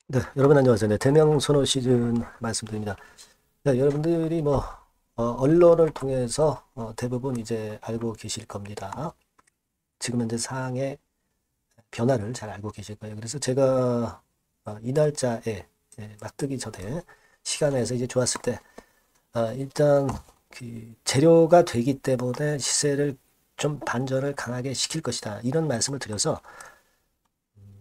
네, 여러분 안녕하세요. 네, 대명선호 시즌 말씀드립니다. 네, 여러분들이 언론을 통해서 대부분 이제 알고 계실 겁니다. 지금 현재 상황의 변화를 잘 알고 계실 거예요. 그래서 제가 이 날짜에 막뜨기 전에 시간에서 이제 좋았을 때 일단 그 재료가 되기 때문에 시세를 좀 반전을 강하게 시킬 것이다. 이런 말씀을 드려서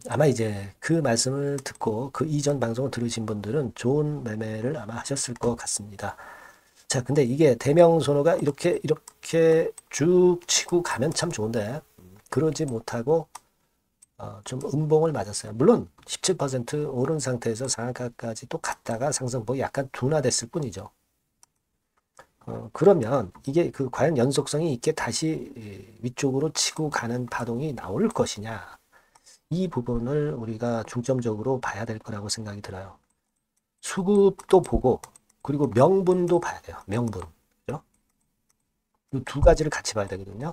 아마 이제 그 말씀을 듣고 그 이전 방송을 들으신 분들은 좋은 매매를 아마 하셨을 것 같습니다. 자, 근데 이게 대명선호가 이렇게 쭉 치고 가면 참 좋은데 그러지 못하고 좀 음봉을 맞았어요. 물론 17% 오른 상태에서 상한가까지 또 갔다가 상승폭이 약간 둔화됐을 뿐이죠. 그러면 이게 그 과연 연속성이 있게 다시 위쪽으로 치고 가는 파동이 나올 것이냐? 이 부분을 우리가 중점적으로 봐야 될 거라고 생각이 들어요. 수급도 보고 그리고 명분도 봐야 돼요. 명분. 그죠? 이 두 가지를 같이 봐야 되거든요.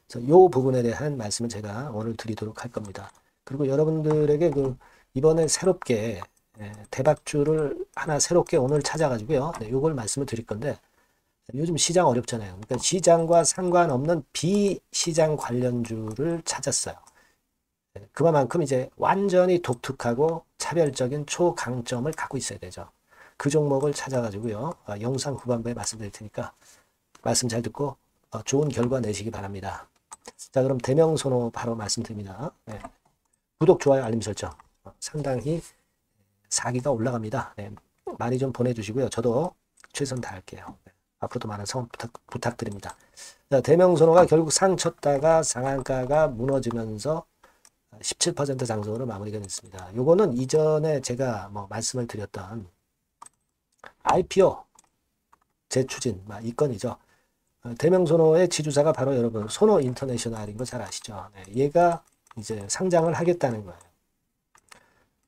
그래서 이 부분에 대한 말씀을 제가 오늘 드리도록 할 겁니다. 그리고 여러분들에게 그 이번에 새롭게 대박주를 하나 새롭게 오늘 찾아가지고요. 네, 이걸 말씀을 드릴 건데 요즘 시장 어렵잖아요. 그러니까 시장과 상관없는 비시장 관련주를 찾았어요. 그만큼 이제 완전히 독특하고 차별적인 초강점을 갖고 있어야 되죠. 그 종목을 찾아가지고요. 영상 후반부에 말씀드릴 테니까 말씀 잘 듣고 좋은 결과 내시기 바랍니다. 자, 그럼 대명선호 바로 말씀드립니다. 네. 구독, 좋아요, 알림 설정. 상당히 사기가 올라갑니다. 네. 많이 좀 보내주시고요. 저도 최선 다할게요. 네. 앞으로도 많은 성원 부탁드립니다. 자, 대명선호가 결국 상 쳤다가 상한가가 무너지면서 17% 장성으로 마무리가 됐습니다. 요거는 이전에 제가 말씀을 드렸던 IPO 재추진 이 건이죠. 대명선호의 지주사가 바로 여러분 선호 인터내셔널인 거 잘 아시죠? 네, 얘가 이제 상장을 하겠다는 거예요.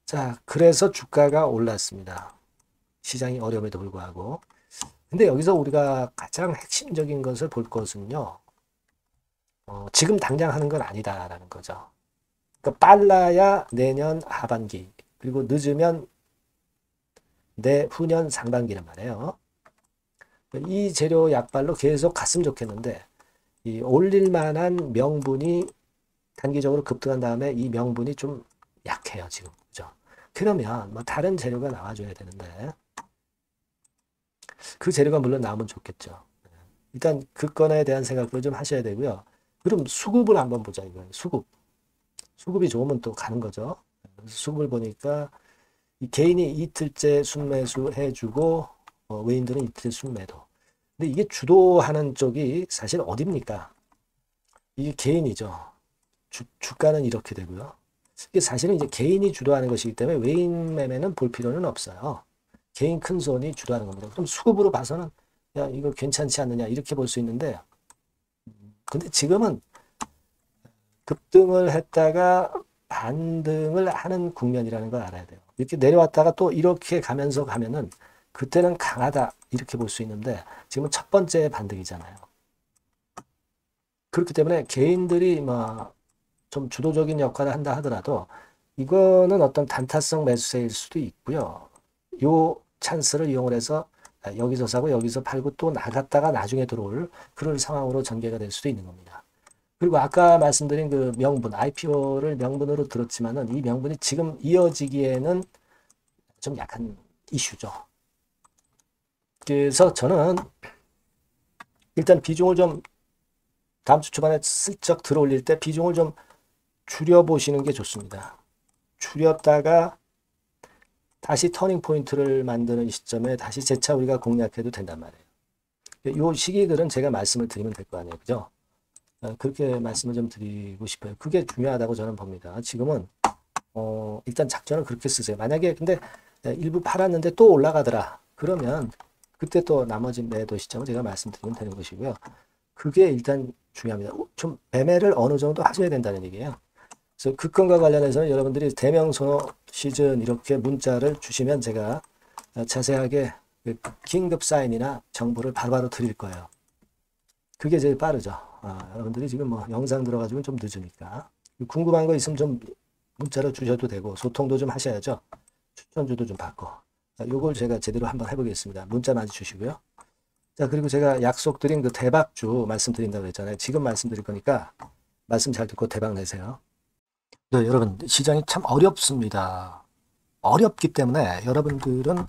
자, 그래서 주가가 올랐습니다. 시장이 어려움에도 불구하고. 근데 여기서 우리가 가장 핵심적인 것을 볼 것은요. 지금 당장 하는 건 아니다라는 거죠. 그러니까 빨라야 내년 하반기, 그리고 늦으면 내후년 상반기란 말이에요. 이 재료 약발로 계속 갔으면 좋겠는데 이 올릴 만한 명분이 단기적으로 급등한 다음에 이 명분이 좀 약해요 지금. 그죠? 그러면 다른 재료가 나와줘야 되는데 그 재료가 물론 나오면 좋겠죠. 일단 그 건에 대한 생각을 좀 하셔야 되고요. 그럼 수급을 한번 보자 이거예요. 수급이 좋으면 또 가는 거죠. 수급을 보니까 이 개인이 이틀째 순매수 해주고 외인들은 이틀 순매도. 근데 이게 주도하는 쪽이 사실 어딥니까? 이게 개인이죠. 주가는 이렇게 되고요. 이게 사실은 이제 개인이 주도하는 것이기 때문에 외인 매매는 볼 필요는 없어요. 개인 큰 손이 주도하는 겁니다. 그럼 수급으로 봐서는 야 이거 괜찮지 않느냐 이렇게 볼 수 있는데 근데 지금은 급등을 했다가 반등을 하는 국면이라는 걸 알아야 돼요. 이렇게 내려왔다가 또 이렇게 가면은 그때는 강하다 이렇게 볼 수 있는데 지금은 첫 번째 반등이잖아요. 그렇기 때문에 개인들이 좀 주도적인 역할을 한다 하더라도 이거는 어떤 단타성 매수세일 수도 있고요. 요 찬스를 이용을 해서 여기서 사고 여기서 팔고 또 나갔다가 나중에 들어올 그런 상황으로 전개가 될 수도 있는 겁니다. 그리고 아까 말씀드린 그 명분, IPO를 명분으로 들었지만은 이 명분이 지금 이어지기에는 좀 약한 이슈죠. 그래서 저는 일단 비중을 좀 다음 주 초반에 슬쩍 들어올릴 때 비중을 좀 줄여보시는 게 좋습니다. 줄였다가 다시 터닝 포인트를 만드는 시점에 다시 재차 우리가 공략해도 된단 말이에요. 이 시기들은 제가 말씀을 드리면 될 거 아니에요. 그죠? 그렇게 말씀을 좀 드리고 싶어요. 그게 중요하다고 저는 봅니다. 지금은 일단 작전을 그렇게 쓰세요. 만약에 근데 일부 팔았는데 또 올라가더라. 그러면 그때 또 나머지 매도 시점을 제가 말씀드리면 되는 것이고요. 그게 일단 중요합니다. 좀 매매를 어느 정도 하셔야 된다는 얘기예요. 그래서 그 건과 관련해서는 여러분들이 대명선호 시즌 이렇게 문자를 주시면 제가 자세하게 그 긴급 사인이나 정보를 바로바로 드릴 거예요. 그게 제일 빠르죠. 여러분들이 지금 영상 들어가지고 좀 늦으니까. 궁금한 거 있으면 좀 문자로 주셔도 되고 소통도 좀 하셔야죠. 추천주도 좀 바꿔. 자, 요걸 제가 제대로 한번 해보겠습니다. 문자 많이 주시고요. 자, 그리고 제가 약속드린 그 대박주 말씀드린다고 했잖아요. 지금 말씀드릴 거니까 말씀 잘 듣고 대박 내세요. 네, 여러분, 시장이 참 어렵습니다. 어렵기 때문에 여러분들은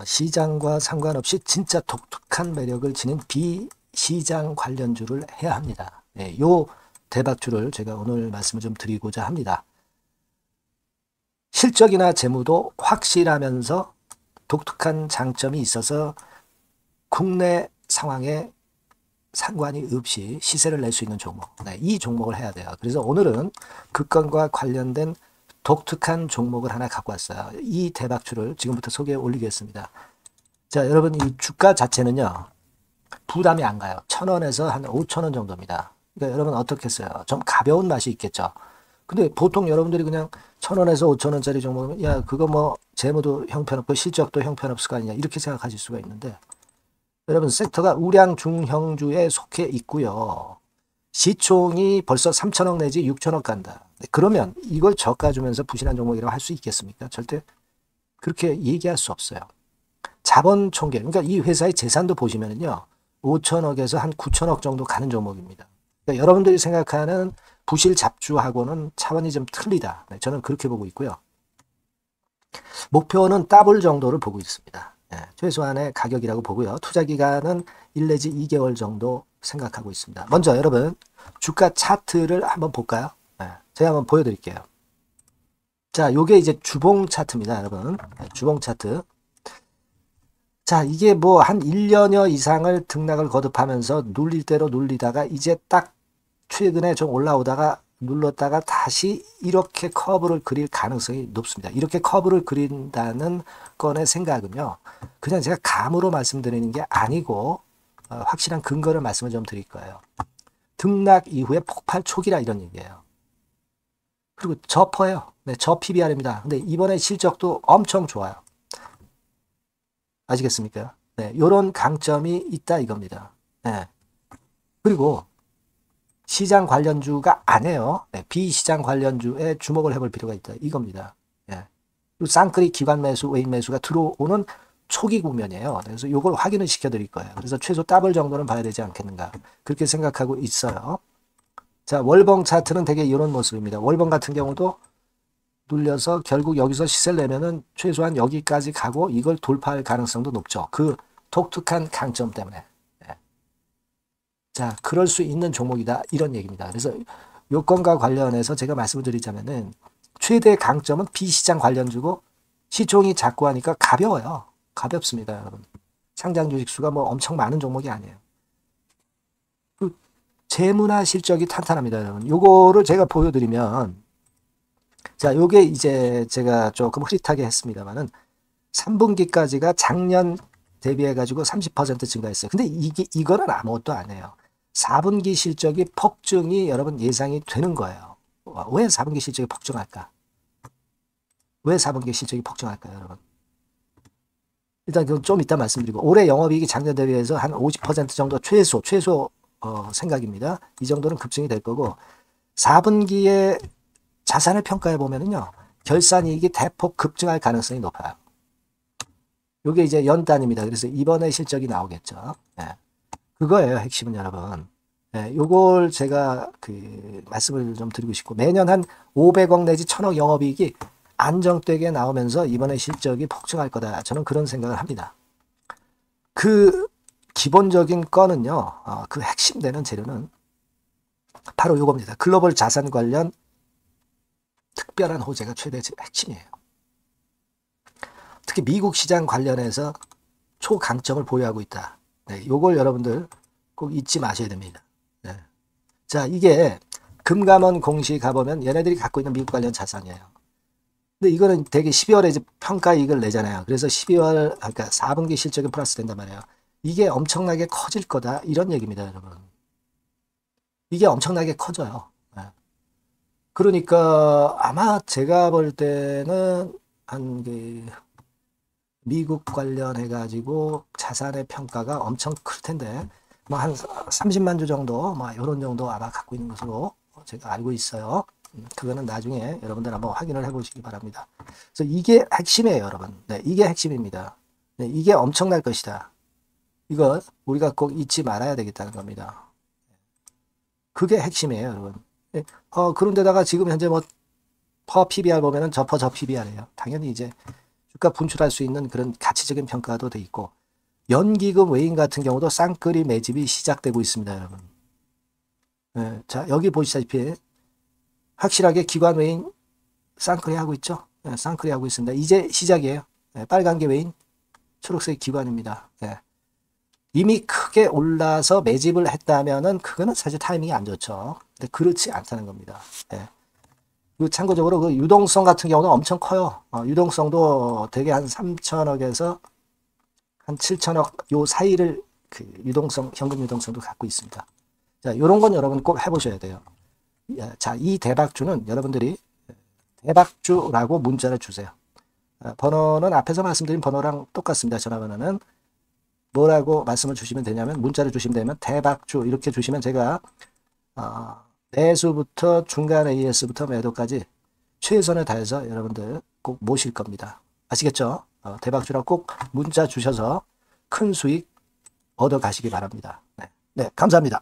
시장과 상관없이 진짜 독특한 매력을 지닌 비시장 관련주를 해야 합니다. 네, 요 대박주를 제가 오늘 말씀을 좀 드리고자 합니다. 실적이나 재무도 확실하면서 독특한 장점이 있어서 국내 상황에 상관이 없이 시세를 낼 수 있는 종목. 네, 이 종목을 해야 돼요. 그래서 오늘은 그 건과 관련된 독특한 종목을 하나 갖고 왔어요. 이 대박주를 지금부터 소개해 올리겠습니다. 자, 여러분, 이 주가 자체는요, 부담이 안 가요. 1,000원에서 한 5,000원 정도입니다. 그러니까 여러분 어떻겠어요? 좀 가벼운 맛이 있겠죠. 근데 보통 여러분들이 그냥 1,000원에서 5,000원짜리 종목이면, 야, 그거 뭐, 재무도 형편없고 실적도 형편없을 거 아니냐, 이렇게 생각하실 수가 있는데, 여러분, 섹터가 우량 중형주에 속해 있고요. 시총이 벌써 3천억 내지 6천억 간다. 그러면 이걸 저가 주면서 부실한 종목이라고 할 수 있겠습니까? 절대 그렇게 얘기할 수 없어요. 자본 총계, 그러니까 이 회사의 재산도 보시면요, 5천억에서 한 9천억 정도 가는 종목입니다. 그러니까 여러분들이 생각하는 부실 잡주하고는 차원이 좀 틀리다. 네, 저는 그렇게 보고 있고요. 목표는 더블 정도를 보고 있습니다. 네, 최소한의 가격이라고 보고요. 투자 기간은 1 내지 2개월 정도 생각하고 있습니다. 먼저 여러분 주가 차트를 한번 볼까요? 네, 제가 한번 보여드릴게요. 자, 요게 이제 주봉 차트입니다, 여러분. 네, 주봉 차트. 자, 이게 뭐 한 1년여 이상을 등락을 거듭하면서 눌릴 대로 눌리다가 이제 딱 최근에 좀 올라오다가 눌렀다가 다시 이렇게 커브를 그릴 가능성이 높습니다. 이렇게 커브를 그린다는 건의 생각은요, 그냥 제가 감으로 말씀드리는 게 아니고 확실한 근거를 말씀을 좀 드릴 거예요. 등락 이후에 폭발 초기라 이런 얘기예요. 그리고 저퍼예요. 네, 저 PBR입니다. 근데 이번에 실적도 엄청 좋아요. 아시겠습니까? 네, 요런 강점이 있다 이겁니다. 네. 그리고 시장 관련주가 아니에요. 네, 비시장 관련주에 주목을 해볼 필요가 있다 이겁니다. 네. 그리고 쌍끌이 기관 매수, 외인 매수가 들어오는 초기 국면이에요. 그래서 이걸 확인을 시켜드릴 거예요. 그래서 최소 더블 정도는 봐야 되지 않겠는가 그렇게 생각하고 있어요. 자, 월봉 차트는 되게 이런 모습입니다. 월봉 같은 경우도 눌려서 결국 여기서 시세를 내면은 최소한 여기까지 가고 이걸 돌파할 가능성도 높죠. 그 독특한 강점 때문에. 네. 자, 그럴 수 있는 종목이다 이런 얘기입니다. 그래서 요건과 관련해서 제가 말씀을 드리자면은 최대 강점은 비시장 관련주고 시총이 작고 하니까 가벼워요. 가볍습니다, 여러분. 상장 주식 수가 뭐 엄청 많은 종목이 아니에요. 그 재무나 실적이 탄탄합니다, 여러분. 요거를 제가 보여드리면, 자, 요게 이제 제가 조금 흐릿하게 했습니다만은 3분기까지가 작년 대비해가지고 30% 증가했어요. 근데 이거는 아무것도 아니에요. 4분기 실적이 폭증이 여러분 예상이 되는 거예요. 왜 4분기 실적이 폭증할까? 왜 4분기 실적이 폭증할까요, 여러분? 일단 그건 좀 이따 말씀드리고, 올해 영업이익이 작년 대비해서 한 50% 정도 최소 생각입니다. 이 정도는 급증이 될 거고, 4분기에 자산을 평가해 보면은요, 결산이익이 대폭 급증할 가능성이 높아요. 이게 이제 연단입니다. 그래서 이번에 실적이 나오겠죠. 네. 그거예요, 핵심은 여러분. 네, 요걸 제가 말씀을 좀 드리고 싶고, 매년 한 500억 내지 1000억 영업이익이 안정되게 나오면서 이번에 실적이 폭증할 거다. 저는 그런 생각을 합니다. 그 기본적인 건은요, 그 핵심 되는 재료는 바로 요겁니다. 글로벌 자산 관련 특별한 호재가 최대 핵심이에요. 특히 미국 시장 관련해서 초강점을 보유하고 있다. 네, 요걸 여러분들 꼭 잊지 마셔야 됩니다. 네. 자, 이게 금감원 공시 가보면 얘네들이 갖고 있는 미국 관련 자산이에요. 근데 이거는 되게 12월에 이제 평가이익을 내잖아요. 그래서 12월, 그러니까 4분기 실적이 플러스 된단 말이에요. 이게 엄청나게 커질 거다. 이런 얘기입니다, 여러분. 이게 엄청나게 커져요. 네. 그러니까 아마 제가 볼 때는 한 미국 관련해가지고 자산의 평가가 엄청 클 텐데, 뭐 한 30만 주 정도, 뭐 이런 정도 아마 갖고 있는 것으로 제가 알고 있어요. 그거는 나중에 여러분들 한번 확인을 해보시기 바랍니다. 그래서 이게 핵심이에요, 여러분. 네, 이게 핵심입니다. 네, 이게 엄청날 것이다. 이거 우리가 꼭 잊지 말아야 되겠다는 겁니다. 그게 핵심이에요, 여러분. 네, 그런데다가 지금 현재 뭐 퍼 PBR 보면은 저 PBR이에요. 당연히 이제 주가 분출할 수 있는 그런 가치적인 평가도 돼 있고, 연기금 외인 같은 경우도 쌍끌이 매집이 시작되고 있습니다, 여러분. 네, 자, 여기 보시다시피 확실하게 기관 외인 쌍끌이 하고 있죠. 네, 쌍끌이 하고 있습니다. 이제 시작이에요. 네, 빨간 게 외인, 초록색 기관입니다. 네. 이미 크게 올라서 매집을 했다면은 그거는 사실 타이밍이 안 좋죠. 근데 그렇지 않다는 겁니다. 네. 그리고 참고적으로 그 유동성 같은 경우는 엄청 커요. 유동성도 되게 한 3천억에서 한 7천억 요 사이를 그 유동성, 현금 유동성도 갖고 있습니다. 자, 요런 건 여러분 꼭 해보셔야 돼요. 자, 이 대박주는 여러분들이 대박주라고 문자를 주세요. 번호는 앞에서 말씀드린 번호랑 똑같습니다. 전화번호는 뭐라고 말씀을 주시면 되냐면, 문자를 주시면 되면 대박주 이렇게 주시면 제가 매수부터 중간 AS부터 매도까지 최선을 다해서 여러분들 꼭 모실 겁니다. 아시겠죠? 대박주라고 꼭 문자 주셔서 큰 수익 얻어 가시기 바랍니다. 네, 네, 감사합니다.